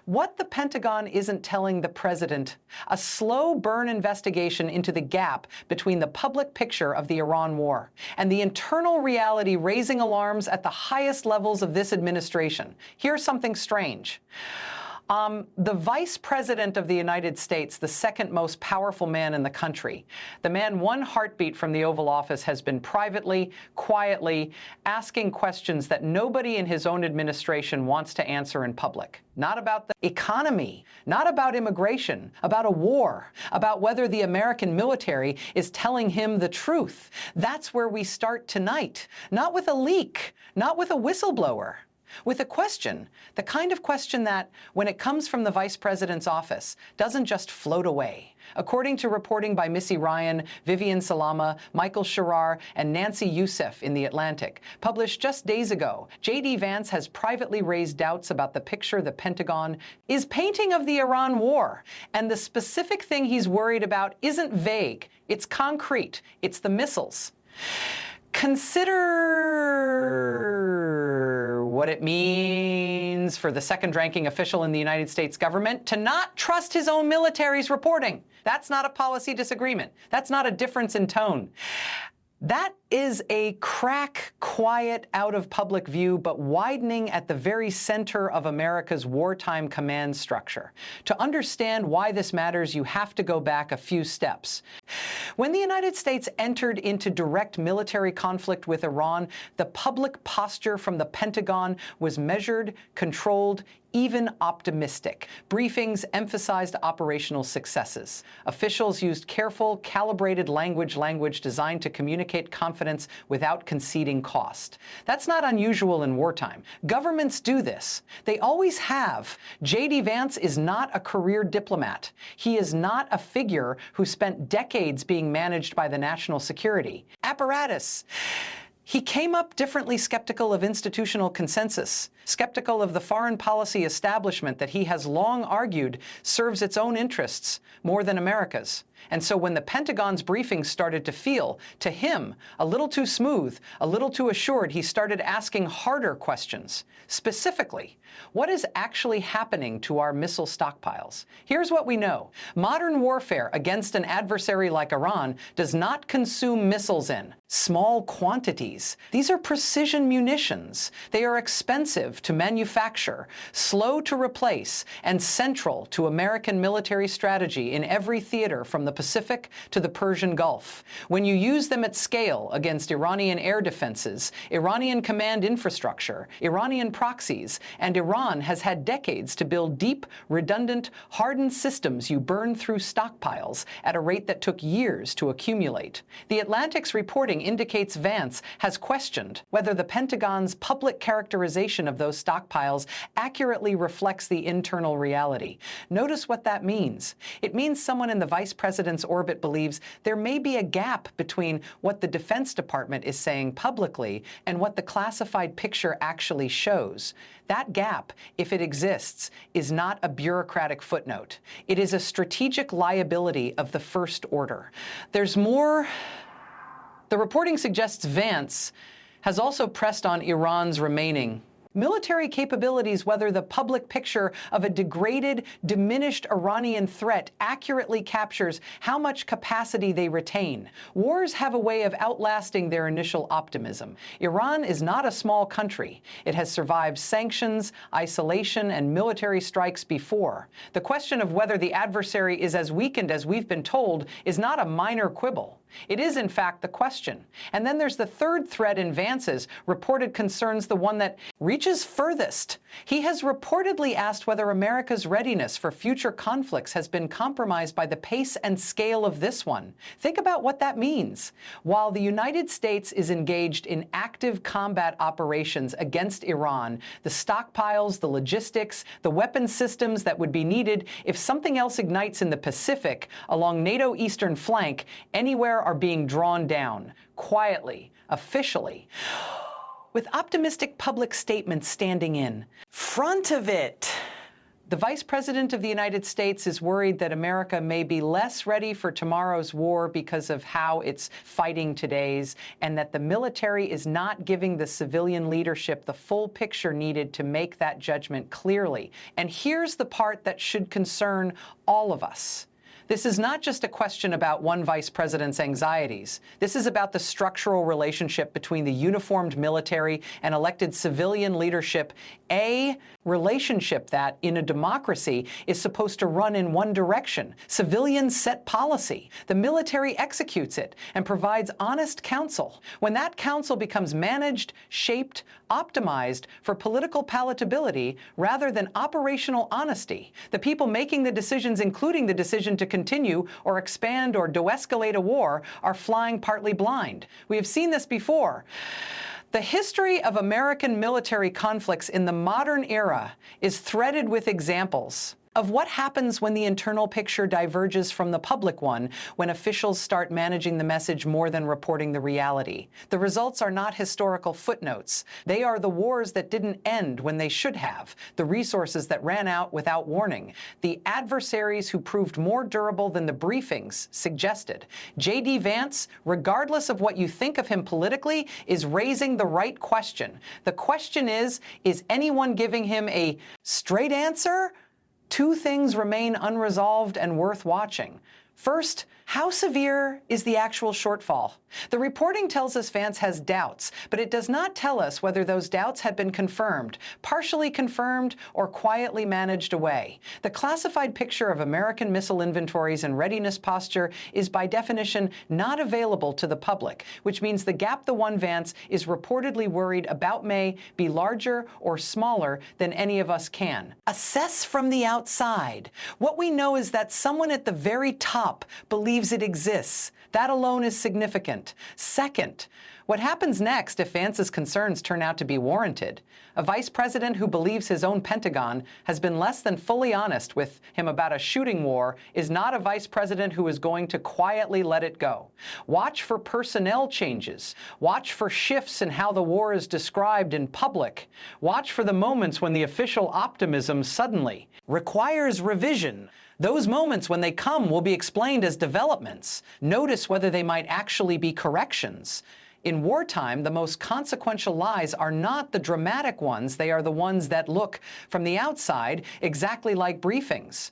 What the Pentagon isn't telling the president: a slow burn investigation into the gap between the public picture of the Iran war and the internal reality raising alarms at the highest levels of this administration. Here's something strange. The Vice President of the United States, the second most powerful man in the country, the man one heartbeat from the Oval Office, has been privately, quietly asking questions that nobody in his own administration wants to answer in public. Not about the economy, not about immigration, about a war, about whether the American military is telling him the truth. That's where we start tonight. Not with a leak, not with a whistleblower. With a question, the kind of question that, when it comes from the Vice President's office, doesn't just float away. According to reporting by Missy Ryan, Vivian Salama, Michael Scherer, and Nancy Youssef in The Atlantic, published just days ago, J.D. Vance has privately raised doubts about the picture the Pentagon is painting of the Iran war. And the specific thing he's worried about isn't vague. It's concrete. It's the missiles. Consider what it means for the second-ranking official in the United States government to not trust his own military's reporting. That's not a policy disagreement. That's not a difference in tone. That is a crack, quiet, out of public view, but widening at the very center of America's wartime command structure. To understand why this matters, you have to go back a few steps. When the United States entered into direct military conflict with Iran, the public posture from the Pentagon was measured, controlled, even optimistic. Briefings emphasized operational successes. Officials used careful, calibrated language designed to communicate confidence without conceding cost. That's not unusual in wartime. Governments do this. They always have. J.D. Vance is not a career diplomat. He is not a figure who spent decades being managed by the national security apparatus. He came up differently skeptical of institutional consensus, skeptical of the foreign policy establishment that he has long argued serves its own interests more than America's. And so when the Pentagon's briefings started to feel, to him, a little too smooth, a little too assured, he started asking harder questions. Specifically, what is actually happening to our missile stockpiles? Here's what we know. Modern warfare against an adversary like Iran does not consume missiles in small quantities. These are precision munitions. They are expensive to manufacture, slow to replace, and central to American military strategy in every theater from the Pacific to the Persian Gulf. When you use them at scale against Iranian air defenses, Iranian command infrastructure, Iranian proxies, and Iran has had decades to build deep, redundant, hardened systems you burn through stockpiles at a rate that took years to accumulate. The Atlantic's reporting indicates Vance has questioned whether the Pentagon's public characterization of those stockpiles accurately reflects the internal reality. Notice what that means. It means someone in the Vice President's orbit believes there may be a gap between what the Defense Department is saying publicly and what the classified picture actually shows. That gap, if it exists, is not a bureaucratic footnote. It is a strategic liability of the first order. There's more. The reporting suggests Vance has also pressed on Iran's remaining military capabilities, whether the public picture of a degraded, diminished Iranian threat accurately captures how much capacity they retain. Wars have a way of outlasting their initial optimism. Iran is not a small country. It has survived sanctions, isolation, and military strikes before. The question of whether the adversary is as weakened as we've been told is not a minor quibble. It is, in fact, the question. And then there's the third thread in Vance's reported concerns, the one that reaches furthest. He has reportedly asked whether America's readiness for future conflicts has been compromised by the pace and scale of this one. Think about what that means. While the United States is engaged in active combat operations against Iran, the stockpiles, the logistics, the weapon systems that would be needed if something else ignites in the Pacific along NATO eastern flank, anywhere are being drawn down, quietly, officially, with optimistic public statements standing in front of it. The Vice President of the United States is worried that America may be less ready for tomorrow's war because of how it's fighting today's, and that the military is not giving the civilian leadership the full picture needed to make that judgment clearly. And here's the part that should concern all of us. This is not just a question about one vice president's anxieties. This is about the structural relationship between the uniformed military and elected civilian leadership, a relationship that, in a democracy, is supposed to run in one direction. Civilians set policy. The military executes it and provides honest counsel. When that counsel becomes managed, shaped, optimized for political palatability rather than operational honesty, the people making the decisions, including the decision to continue or expand or de-escalate a war, are flying partly blind. We have seen this before. The history of American military conflicts in the modern era is threaded with examples of what happens when the internal picture diverges from the public one, when officials start managing the message more than reporting the reality. The results are not historical footnotes. They are the wars that didn't end when they should have, the resources that ran out without warning, the adversaries who proved more durable than the briefings suggested. J.D. Vance, regardless of what you think of him politically, is raising the right question. The question is anyone giving him a straight answer? Two things remain unresolved and worth watching. First, how severe is the actual shortfall? The reporting tells us Vance has doubts, but it does not tell us whether those doubts had been confirmed, partially confirmed, or quietly managed away. The classified picture of American missile inventories and readiness posture is by definition not available to the public, which means the gap the one Vance is reportedly worried about may be larger or smaller than any of us can assess from the outside. What we know is that someone at the very top believes it exists. That alone is significant. Second, what happens next if Vance's concerns turn out to be warranted? A vice president who believes his own Pentagon has been less than fully honest with him about a shooting war is not a vice president who is going to quietly let it go. Watch for personnel changes. Watch for shifts in how the war is described in public. Watch for the moments when the official optimism suddenly requires revision. Those moments, when they come, will be explained as developments. Notice whether they might actually be corrections. In wartime, the most consequential lies are not the dramatic ones. They are the ones that look, from the outside, exactly like briefings.